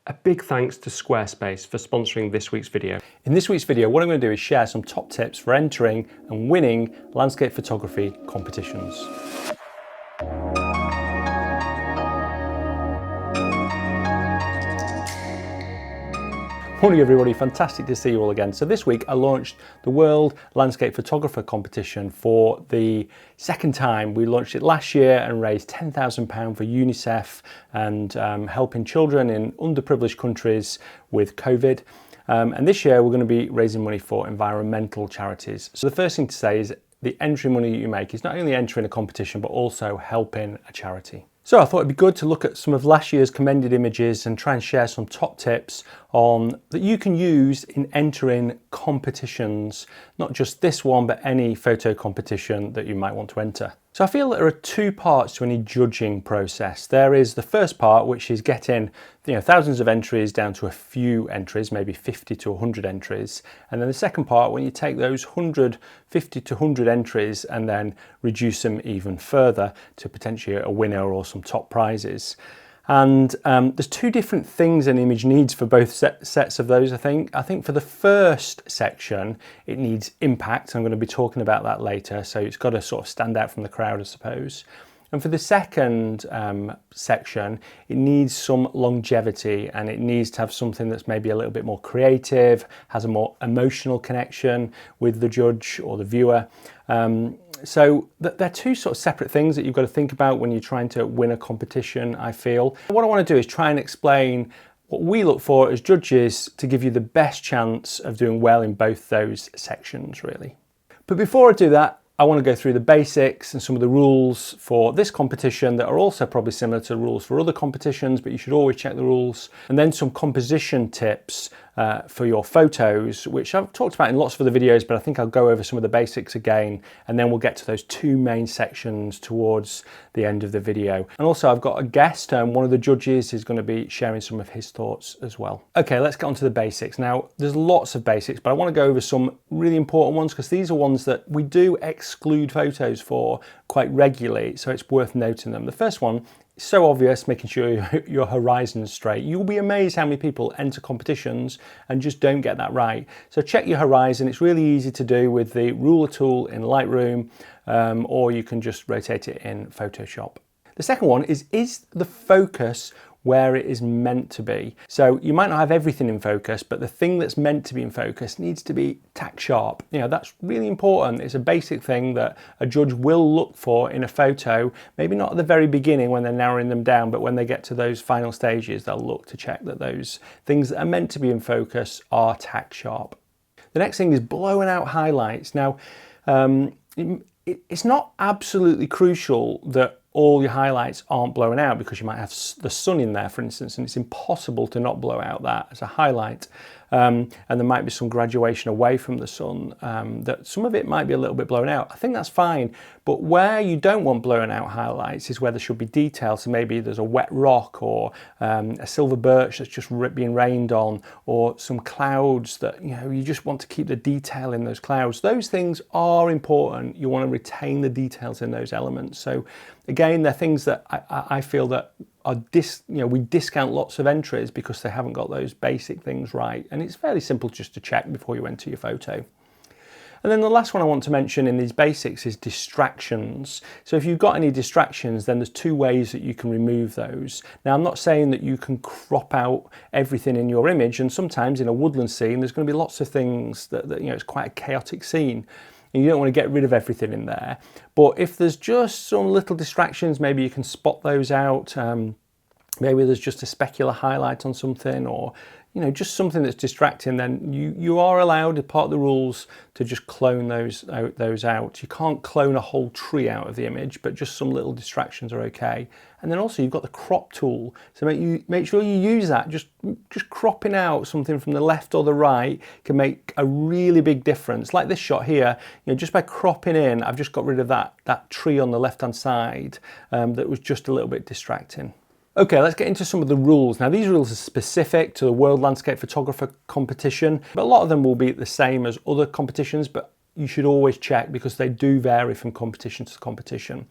A big thanks to Squarespace for sponsoring this week's video. In this week's video, what I'm going to do is share some top tips for entering and winning landscape photography competitions. Morning everybody, fantastic to see you all again. So this week I launched the World Landscape Photographer competition for the second time. We launched it last year and raised £10,000 for UNICEF and helping children in underprivileged countries with COVID. And this year we're going to be raising money for environmental charities. So the first thing to say is the entry money you make is not only entering a competition but also helping a charity. So I thought it'd be good to look at some of last year's commended images and try and share some top tips on that you can use in entering competitions, not just this one, but any photo competition that you might want to enter. So I feel that there are two parts to any judging process. There is the first part, which is getting thousands of entries down to a few entries, maybe 50 to 100 entries. And then the second part, when you take those 50 to 100 entries and then reduce them even further to potentially a winner or some top prizes. And there's two different things an image needs for both sets of those, I think. I think for the first section, it needs impact. I'm going to be talking about that later. So it's got to sort of stand out from the crowd, I suppose. And for the second section, it needs some longevity and it needs to have something that's maybe a little bit more creative, has a more emotional connection with the judge or the viewer. So they're two sort of separate things that you've got to think about when you're trying to win a competition, I feel. What I want to do is try and explain what we look for as judges to give you the best chance of doing well in both those sections, really. But before I do that, I want to go through the basics and some of the rules for this competition that are also probably similar to the rules for other competitions, but you should always check the rules. And then some composition tips for your photos, which I've talked about in lots of other videos, but I think I'll go over some of the basics again, and then we'll get to those two main sections towards the end of the video. And also I've got a guest, one of the judges is going to be sharing some of his thoughts as well. Okay, let's get on to the basics. Now, there's lots of basics, but I want to go over some really important ones because these are ones that we do exclude photos for quite regularly, so it's worth noting them. The first one, so obvious, making sure your horizon's straight. You'll be amazed how many people enter competitions and just don't get that right. So check your horizon. It's really easy to do with the ruler tool in Lightroom, or you can just rotate it in Photoshop. The second one is the focus where it is meant to be. So you might not have everything in focus, but the thing that's meant to be in focus needs to be tack sharp. That's really important. It's a basic thing that a judge will look for in a photo, maybe not at the very beginning when they're narrowing them down, but when they get to those final stages, they'll look to check that those things that are meant to be in focus are tack sharp. The next thing is blowing out highlights. Now, it's not absolutely crucial that all your highlights aren't blown out because you might have the sun in there, for instance, and it's impossible to not blow out that as a highlight. And there might be some graduation away from the sun, that some of it might be a little bit blown out. I think that's fine, but where you don't want blown out highlights is where there should be detail. So maybe there's a wet rock or a silver birch that's just being rained on, or some clouds that you just want to keep the detail in those clouds. Those things are important. You want to retain the details in those elements. So again, they're things that I feel that are we discount lots of entries because they haven't got those basic things right. And it's fairly simple just to check before you enter your photo. And then the last one I want to mention in these basics is distractions. So if you've got any distractions, then there's two ways that you can remove those. Now, I'm not saying that you can crop out everything in your image, and sometimes in a woodland scene, there's going to be lots of things that it's quite a chaotic scene. And you don't want to get rid of everything in there. But if there's just some little distractions, maybe you can spot those out. Maybe there's just a specular highlight on something, or just something that's distracting, then you are allowed, as part of the rules, to just clone those out. You can't clone a whole tree out of the image, but just some little distractions are okay. And then also you've got the crop tool, so make sure you use that. Just cropping out something from the left or the right can make a really big difference. Like this shot here, just by cropping in, I've just got rid of that tree on the left-hand side that was just a little bit distracting. Okay, let's get into some of the rules. Now, these rules are specific to the World Landscape Photographer competition, but a lot of them will be the same as other competitions, but you should always check because they do vary from competition to competition.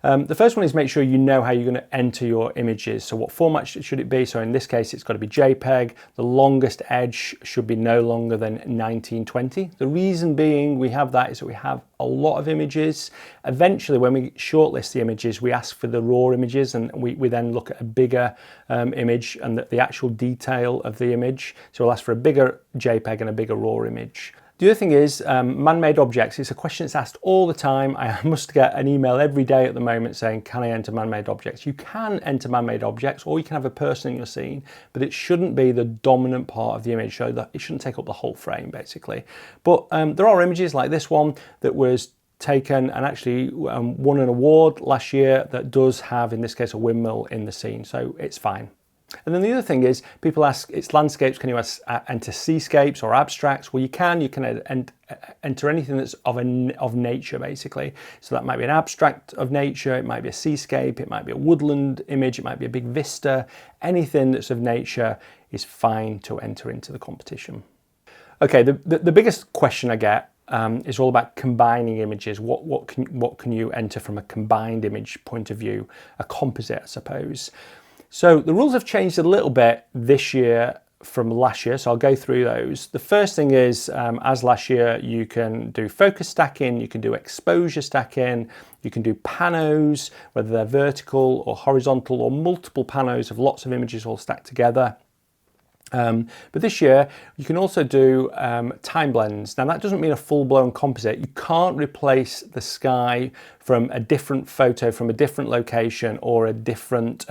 The first one is make sure you know how you're going to enter your images. So what format should it be? So in this case, it's got to be JPEG. The longest edge should be no longer than 1920. The reason being we have that is that we have a lot of images. Eventually, when we shortlist the images, we ask for the raw images, and we then look at a bigger image and the actual detail of the image. So we'll ask for a bigger JPEG and a bigger raw image. The other thing is man-made objects. It's a question that's asked all the time. I must get an email every day at the moment saying, can I enter man-made objects? You can enter man-made objects, or you can have a person in your scene, but it shouldn't be the dominant part of the image, so that it shouldn't take up the whole frame, basically. But there are images like this one that was taken and actually won an award last year that does have, in this case, a windmill in the scene, so it's fine. And then the other thing is, people ask, it's landscapes, can you enter seascapes or abstracts? Well, you can enter anything that's of nature, basically. So that might be an abstract of nature, it might be a seascape, it might be a woodland image, it might be a big vista. Anything that's of nature is fine to enter into the competition. Okay, the biggest question I get is all about combining images. What can you enter from a combined image point of view, a composite, I suppose. So the rules have changed a little bit this year from last year, so I'll go through those. The first thing is, as last year, you can do focus stacking, you can do exposure stacking, you can do panos, whether they're vertical or horizontal, or multiple panos of lots of images all stacked together. But this year you can also do time blends. Now that doesn't mean a full-blown composite. You can't replace the sky from a different photo from a different location or a different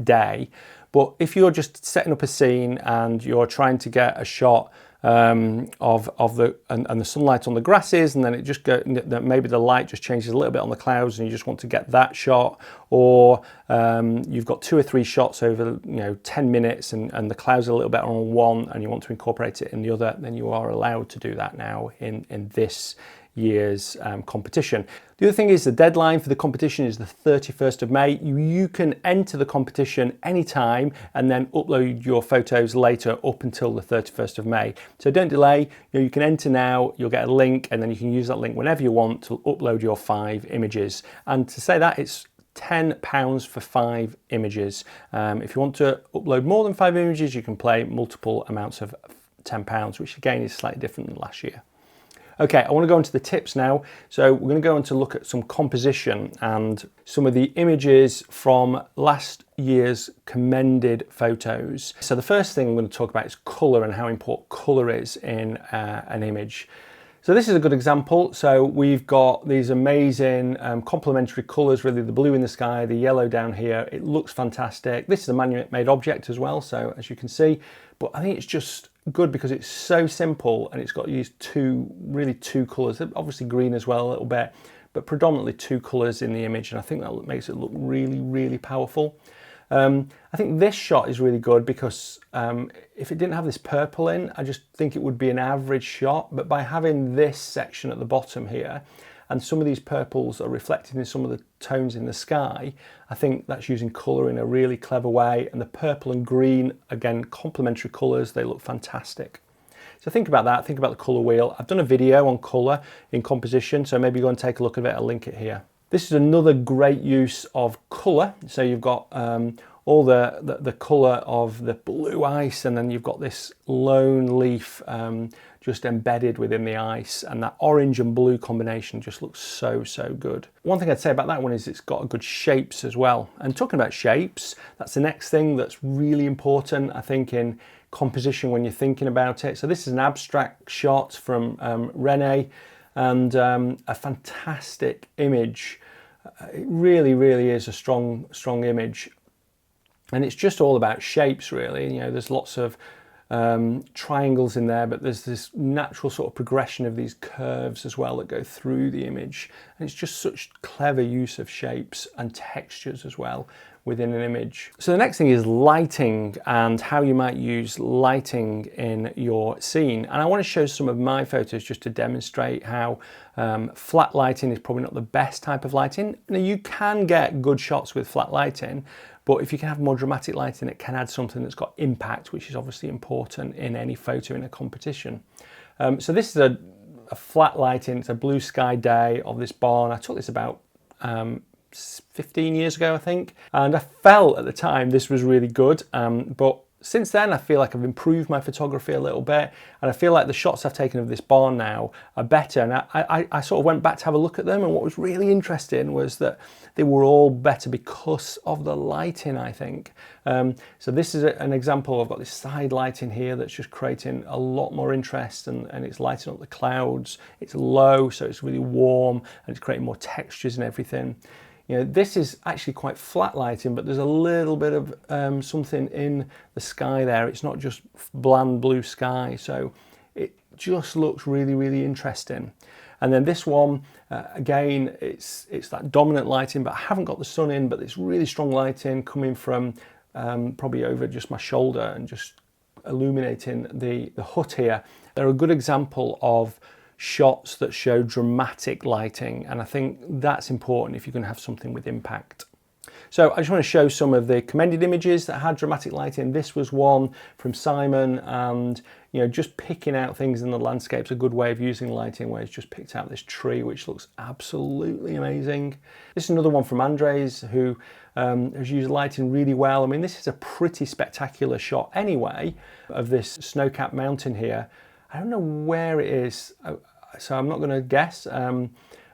day. But if you're just setting up a scene and you're trying to get a shot of the sunlight on the grasses, and then it just maybe the light just changes a little bit on the clouds and you just want to get that shot, or you've got 2 or 3 shots over 10 minutes and the clouds are a little bit on one and you want to incorporate it in the other, then you are allowed to do that now in this year's competition. The other thing is the deadline for the competition is the 31st of May. You can enter the competition anytime and then upload your photos later up until the 31st of May. So don't delay, you can enter now, you'll get a link, and then you can use that link whenever you want to upload your 5 images. And to say that, it's £10 for 5 images. If you want to upload more than 5 images, you can play multiple amounts of £10, which again is slightly different than last year. Okay, I want to go into the tips now. So we're going to go on to look at some composition and some of the images from last year's commended photos. So the first thing I'm going to talk about is colour and how important colour is in an image. So this is a good example. So we've got these amazing complementary colours, really, the blue in the sky, the yellow down here. It looks fantastic. This is a man-made object as well, so as you can see, but I think it's just good because it's so simple and it's got used two colours, obviously green as well a little bit, but predominantly 2 colours in the image, and I think that makes it look really powerful. I think this shot is really good because if it didn't have this purple in, I just think it would be an average shot, but by having this section at the bottom here, and some of these purples are reflected in some of the tones in the sky, I think that's using colour in a really clever way, and the purple and green, again, complementary colours, they look fantastic. So think about that, think about the colour wheel. I've done a video on colour in composition, so maybe go and take a look at it, I'll link it here. This is another great use of colour. So you've got all the colour of the blue ice, and then you've got this lone leaf just embedded within the ice, and that orange and blue combination just looks so good. One thing I'd say about that one is it's got good shapes as well. And talking about shapes, that's the next thing that's really important, I think, in composition when you're thinking about it. So this is an abstract shot from Rene, and a fantastic image. It really is a strong image, and it's just all about shapes, really. There's lots of triangles in there, but there's this natural sort of progression of these curves as well that go through the image, and it's just such clever use of shapes and textures as well within an image. So the next thing is lighting and how you might use lighting in your scene. And I want to show some of my photos just to demonstrate how flat lighting is probably not the best type of lighting. Now, you can get good shots with flat lighting, but if you can have more dramatic lighting, it can add something that's got impact, which is obviously important in any photo in a competition. So this is a flat lighting, it's a blue sky day of this barn. I took this about 15 years ago, I think. And I felt at the time this was really good, but since then, I feel like I've improved my photography a little bit, and I feel like the shots I've taken of this barn now are better. And I sort of went back to have a look at them, and what was really interesting was that they were all better because of the lighting, I think. So this is an example. I've got this side lighting here that's just creating a lot more interest, and it's lighting up the clouds. It's low, so it's really warm, and it's creating more textures and everything. You know, this is actually quite flat lighting, but there's a little bit of something in the sky there. It's not just bland blue sky, so it just looks really, really interesting. And then this one, again, it's that dominant lighting, but I haven't got the sun in, but it's really strong lighting coming from probably over just my shoulder and just illuminating the hut here. They're a good example of shots that show dramatic lighting, and I think that's important if you're going to have something with impact. So I just want to show some of the commended images that had dramatic lighting. This was one from Simon, and you know, just picking out things in the landscape is a good way of using lighting, where he's just picked out this tree which looks absolutely amazing. This is another one from Andres, who has used lighting really well. I mean, this is a pretty spectacular shot anyway of this snow-capped mountain here. I don't know where it is, so I'm not going to guess,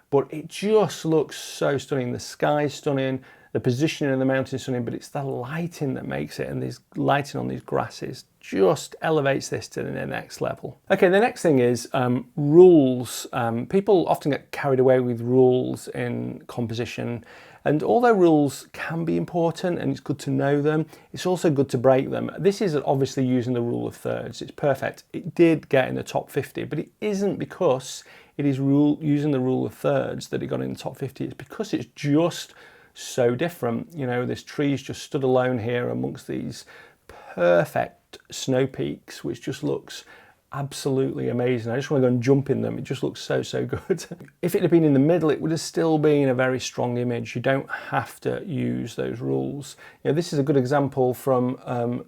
but it just looks so stunning. The sky's stunning, the positioning of the mountain is stunning, but it's the lighting that makes it, and this lighting on these grasses just elevates this to the next level. Okay, the next thing is rules. People often get carried away with rules in composition, and although rules can be important and it's good to know them, it's also good to break them. This is obviously using the rule of thirds. It's perfect. It did get in the top 50, but it isn't because it is using the rule of thirds that it got in the top 50. It's because it's just so different. You know, this tree's just stood alone here amongst these perfect snow peaks, which just looks absolutely amazing. I just want to go and jump in them. It just looks so, so good. If it had been in the middle, it would have still been a very strong image. You don't have to use those rules. You know, this is a good example from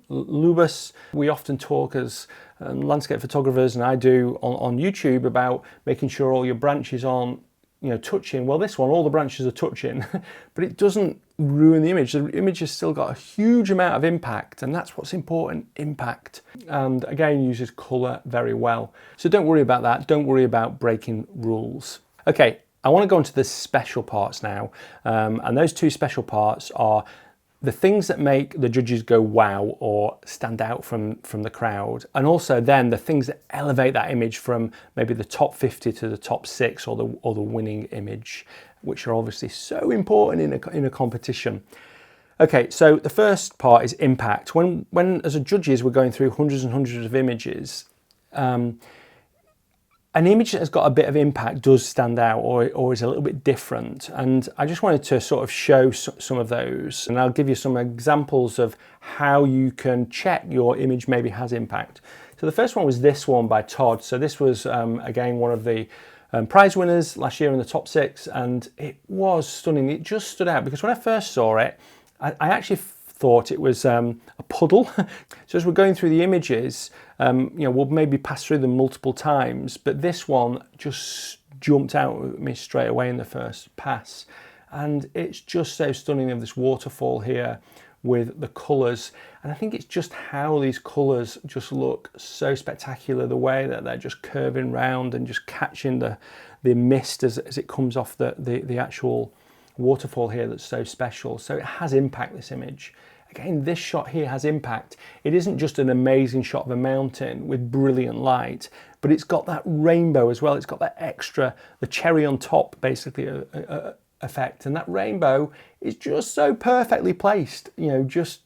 Lubus. We often talk as landscape photographers, and I do on YouTube, about making sure all your branches aren't, you know, touching. Well, this one, all the branches are touching, but it doesn't ruin the image. The image has still got a huge amount of impact, and that's what's important, impact. And again, uses colour very well. So don't worry about that. Don't worry about breaking rules. Okay, I want to go into the special parts now. And those two special parts are the things that make the judges go wow or stand out from the crowd, and also then the things that elevate that image from maybe the top 50 to the top 6 or the winning image, which are obviously so important in a competition. Okay, so the first part is impact. When as a judges we're going through hundreds and hundreds of images, an image that has got a bit of impact does stand out, or is a little bit different. And I just wanted to sort of show some of those, and I'll give you some examples of how you can check your image maybe has impact. So the first one was this one by Todd. So this was, again, one of the prize winners last year in the top 6, and it was stunning. It just stood out because when I first saw it, I actually thought it was a puddle. So as we're going through the images, you know, we'll maybe pass through them multiple times, but this one just jumped out at me straight away in the first pass. And it's just so stunning, of this waterfall here with the colours. And I think it's just how these colours just look so spectacular, the way that they're just curving round and just catching the mist as it comes off the actual waterfall here. That's so special. So it has impact, this image. Again, this shot here has impact. It isn't just an amazing shot of a mountain with brilliant light, but it's got that rainbow as well. It's got that extra, the cherry on top, basically, effect. And that rainbow is just so perfectly placed, you know, just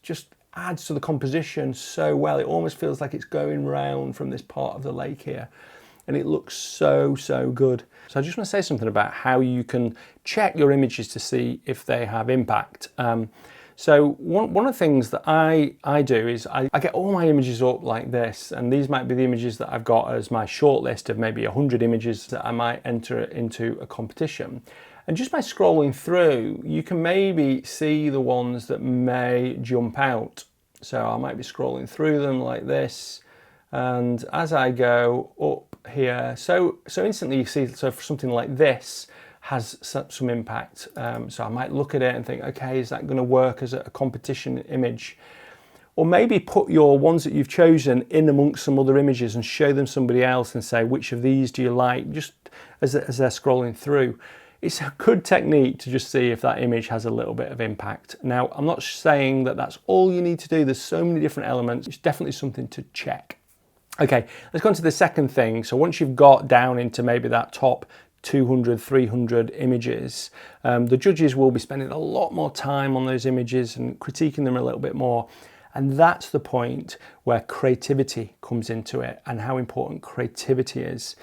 adds to the composition so well. It almost feels like it's going round from this part of the lake here. And it looks so, so good. So I just want to say something about how you can check your images to see if they have impact. So one of the things that I do is I get all my images up like this, and these might be the images that I've got as my short list of maybe 100 images that I might enter into a competition. And just by scrolling through, you can maybe see the ones that may jump out. So I might be scrolling through them like this, and as I go up here, so instantly you see, so for something like this, has some impact. So I might look at it and think, okay, is that going to work as a competition image? Or maybe put your ones that you've chosen in amongst some other images and show them somebody else and say, which of these do you like, just as they're scrolling through. It's a good technique to just see if that image has a little bit of impact. Now, I'm not saying that that's all you need to do. There's so many different elements. It's definitely something to check. Okay, let's go on to the second thing. So once you've got down into maybe that top 200, 300 images, the judges will be spending a lot more time on those images and critiquing them a little bit more. And that's the point where creativity comes into it and how important creativity is.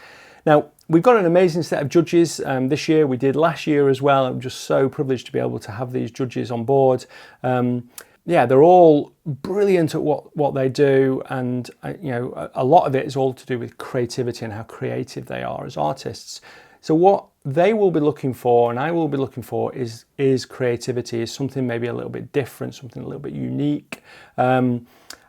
Now, we've got an amazing set of judges this year. We did last year as well. I'm just so privileged to be able to have these judges on board. Yeah, they're all brilliant at what they do. And, you know, a lot of it is all to do with creativity and how creative they are as artists. So what they will be looking for, and I will be looking for, is creativity, is something maybe a little bit different, something a little bit unique. I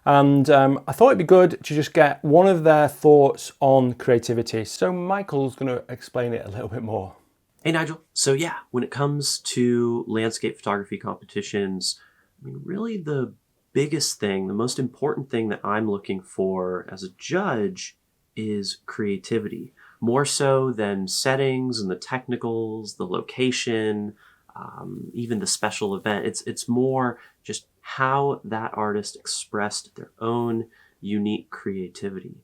thought it'd be good to just get one of their thoughts on creativity. So Michael's going to explain it a little bit more. Hey, Nigel. So yeah, when it comes to landscape photography competitions, I mean, really the biggest thing, the most important thing that I'm looking for as a judge is creativity. More so than settings and the technicals, the location, even the special event. It's more just how that artist expressed their own unique creativity.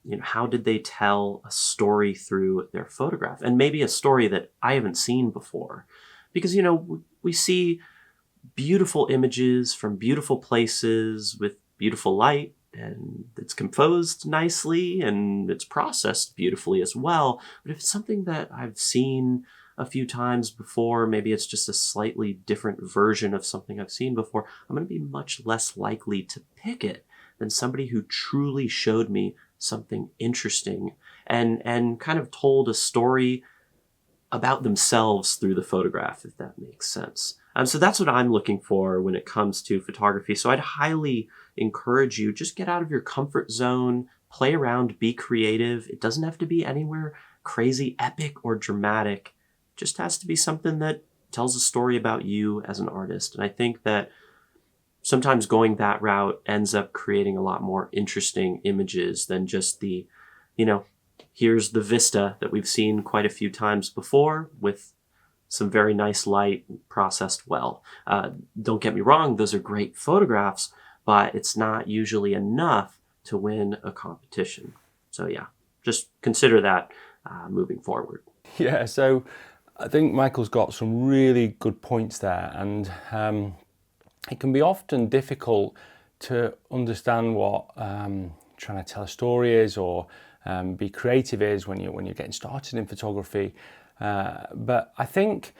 You know, how did they tell a story through their photograph? And maybe a story that I haven't seen before. Because, you know, we see beautiful images from beautiful places with beautiful light, and it's composed nicely and it's processed beautifully as well. But if it's something that I've seen a few times before, maybe it's just a slightly different version of something I've seen before, I'm going to be much less likely to pick it than somebody who truly showed me something interesting and kind of told a story about themselves through the photograph, if that makes sense. So that's what I'm looking for when it comes to photography. So I'd highly encourage you, just get out of your comfort zone, play around, be creative. It doesn't have to be anywhere crazy, epic, or dramatic. It just has to be something that tells a story about you as an artist. And I think that sometimes going that route ends up creating a lot more interesting images than just the, you know, here's the vista that we've seen quite a few times before with some very nice light processed well. Don't get me wrong, those are great photographs, but it's not usually enough to win a competition. So yeah, just consider that moving forward. Yeah, so I think Michael's got some really good points there, and it can be often difficult to understand what trying to tell a story is or be creative is when you're getting started in photography. But I think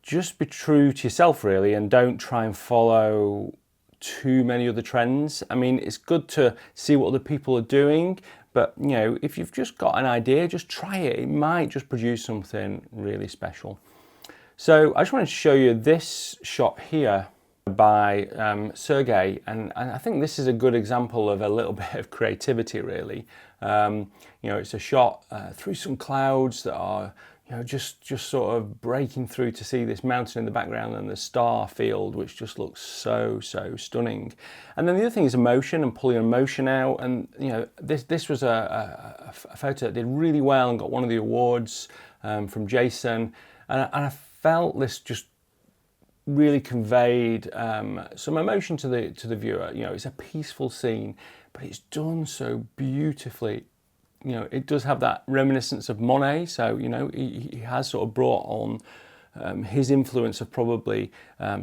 just be true to yourself really, and don't try and follow too many other trends. I mean, it's good to see what other people are doing, but you know, if you've just got an idea, just try it. It might just produce something really special. So I just wanted to show you this shot here by Sergey, and I think this is a good example of a little bit of creativity really. You know, it's a shot through some clouds that are, you know, just sort of breaking through to see this mountain in the background and the star field, which just looks so stunning. And then the other thing is emotion and pulling emotion out. And you know, this was a photo that did really well and got one of the awards from Jason. And I felt this just really conveyed some emotion to the viewer. You know, it's a peaceful scene, but it's done so beautifully. You know, it does have that reminiscence of Monet, so you know he has sort of brought on his influence of probably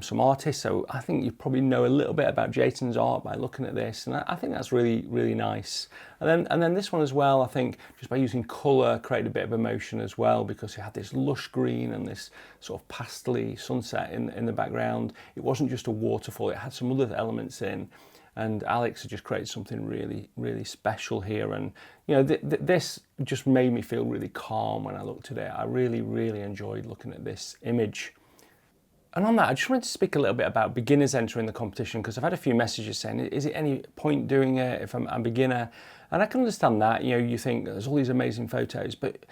some artists. So I think you probably know a little bit about Jason's art by looking at this, and I think that's really nice. And then this one as well, I think just by using colour created a bit of emotion as well, because it had this lush green and this sort of pastel-y sunset in the background. It wasn't just a waterfall; it had some other elements in. And Alex had just created something really special here, and you know, this just made me feel really calm when I looked at it. I really enjoyed looking at this image. And on that, I just wanted to speak a little bit about beginners entering the competition, because I've had a few messages saying, is it any point doing it if I'm a beginner? And I can understand that. You know, you think there's all these amazing photos, but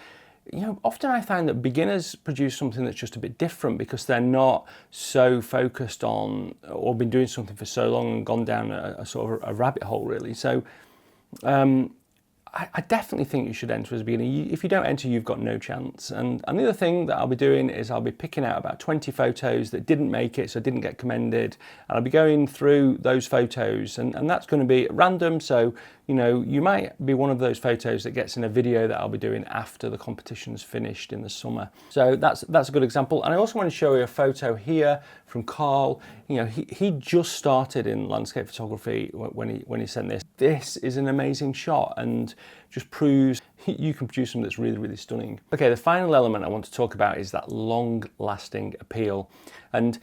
often I find that beginners produce something that's just a bit different because they're not so focused on or been doing something for so long and gone down a sort of a rabbit hole, really. So I definitely think you should enter as a beginner. If you don't enter, you've got no chance. And the other thing that I'll be doing is I'll be picking out about 20 photos that didn't make it, so didn't get commended. And I'll be going through those photos, and that's going to be random. So, you might be one of those photos that gets in a video that I'll be doing after the competition's finished in the summer. So that's a good example. And I also want to show you a photo here from Carl. He just started in landscape photography when he sent this. This is an amazing shot and just proves you can produce something that's really, really stunning. Okay, the final element I want to talk about is that long-lasting appeal. And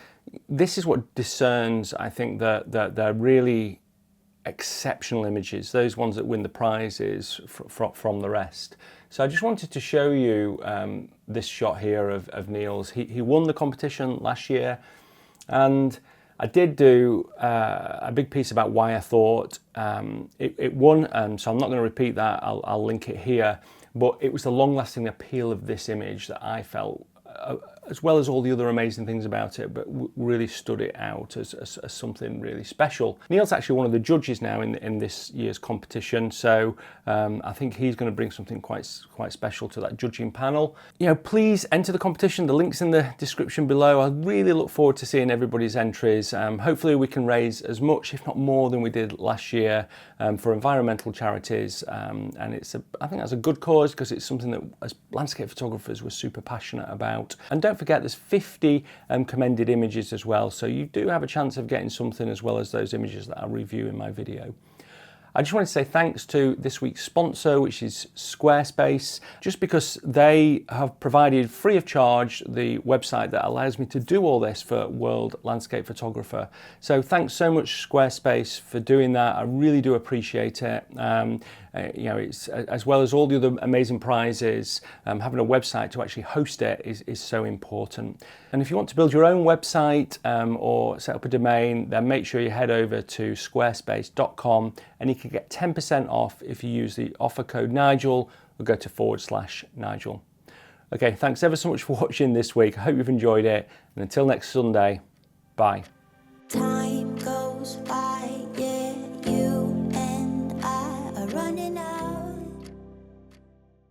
this is what discerns, I think, they're really exceptional images, those ones that win the prizes from the rest. So I just wanted to show you this shot here of Neil's. He won the competition last year, and I did do a big piece about why I thought it won, so I'm not going to repeat that. I'll link it here. But it was the long-lasting appeal of this image that I felt, as well as all the other amazing things about it, but really stood it out as something really special. Neil's actually one of the judges now in this year's competition, so I think he's going to bring something quite special to that judging panel. Please enter the competition. The link's in the description below. I really look forward to seeing everybody's entries. Hopefully we can raise as much, if not more, than we did last year for environmental charities, and I think that's a good cause because it's something that as landscape photographers we're super passionate about. And don't forget, there's 50 commended images as well, so you do have a chance of getting something as well as those images that I review in my video. I just wanted to say thanks to this week's sponsor, which is Squarespace, just because they have provided free of charge the website that allows me to do all this for World Landscape Photographer. So thanks so much, Squarespace, for doing that. I really do appreciate it. It's, as well as all the other amazing prizes, having a website to actually host it is so important. And if you want to build your own website or set up a domain, then make sure you head over to squarespace.com, and you can get 10% off if you use the offer code Nigel or go to /Nigel. Okay, thanks ever so much for watching this week. I hope you've enjoyed it, and until next Sunday, bye.